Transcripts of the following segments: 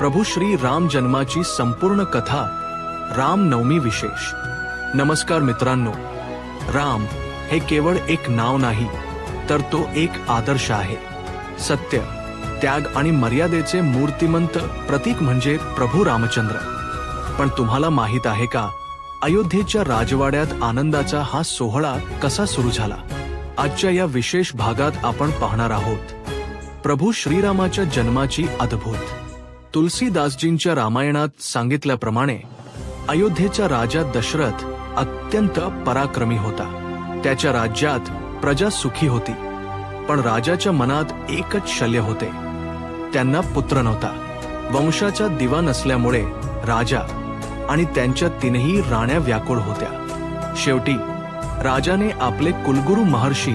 प्रभू श्री राम जन्माची संपूर्ण कथा रामनवमी विशेष। नमस्कार मित्रांनो, राम हे केवळ एक नाव नाही, तर तो एक आदर्श आहे। सत्य, त्याग आणि मर्यादेचे मूर्तिमंत प्रतीक म्हणजे प्रभू रामचंद्र। पण तुम्हाला माहित आहे का, अयोध्येच्या राजवाड्यात आनंदाचा हा सोहळा कसा सुरू झाला? आजच्या या विशेष भागात आपण पाहणार आहोत प्रभू श्रीरामाच्या जन्माची अद्भुत। तुलसीदासजींच्या रामायणात सांगितल्याप्रमाणे अयोध्येचा राजा दशरथ अत्यंत पराक्रमी होता। त्याच्या राज्यात प्रजा सुखी होती, पण राजाच्या मनात एकच शल्य होते, त्यांना पुत्र नव्हता। वंशाचा दिवा नसल्यामुळे राजा आणि त्यांच्या तीनही राण्या व्याकुळ होत्या। शेवटी राजाने आपले कुलगुरू महर्षी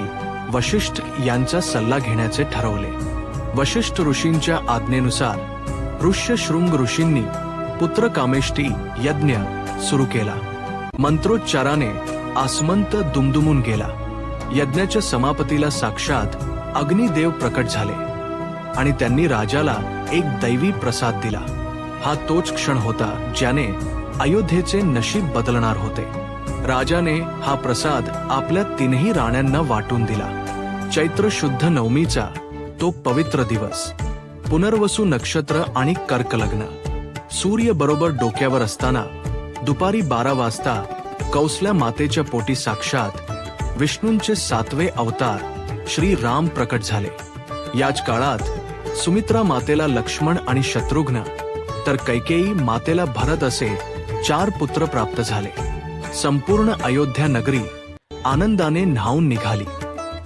वशिष्ठ यांचा सल्ला घेण्याचे ठरवले। वशिष्ठ ऋषींच्या आज्ञेनुसार ऋष्यशृंग ऋषींनी पुत्रकामेष्टी यज्ञ सुरू केला। मंत्रोच्चाराने आसमंत दुमदुमून गेला। यज्ञाच्या समाप्तीला साक्षात अग्निदेव प्रकट झाले आणि त्यांनी राजाला एक दैवी प्रसाद दिला। हा तोच क्षण होता ज्याने अयोध्येचे नशीब बदलणार होते। राजाने हा प्रसाद आपल्या तीनही राण्यांना वाटून दिला। चैत्र शुद्ध नवमीचा तो पवित्र दिवस, पुनर्वसू नक्षत्र आणि कर्क लग्न, सूर्य बरोबर डोक्यावर असताना दुपारी 12 वाजता कौसल्या मातेच्या पोटी साक्षात विष्णूंचे 7वे अवतार श्री राम प्रकट झाले। याच काळात सुमित्रा मातेला लक्ष्मण आणि शत्रुघ्न, तर कैकेयी मातेला भरत असे 4 पुत्र प्राप्त झाले। संपूर्ण अयोध्या नगरी आनंदाने न्हाऊन निघाली।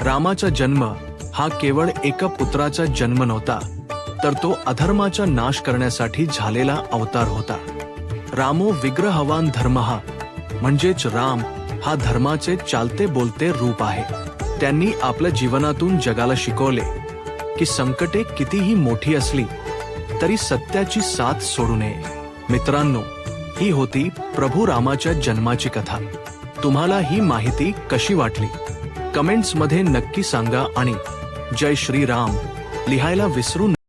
रामाचा जन्म हा केवळ एका पुत्राचा जन्म नव्हता, तर तो अधर्माचा नाश करण्यासाठी झालेला अवतार होता। रामो विग्रहवान धर्मः, म्हणजेच राम हा धर्माचे चालते बोलते रूप आहे। त्यांनी आपल्या जीवनातून जगाला शिकवले की संकटे कितीही मोठी असली तरी सत्याची साथ सोडू नये। मित्रांनो, ही होती प्रभू रामाच्या जन्माची कथा। तुम्हाला ही माहिती कशी वाटली? कमेंट्स मध्ये नक्की सांगा आणि जय श्री राम लिहायला विसरू नका।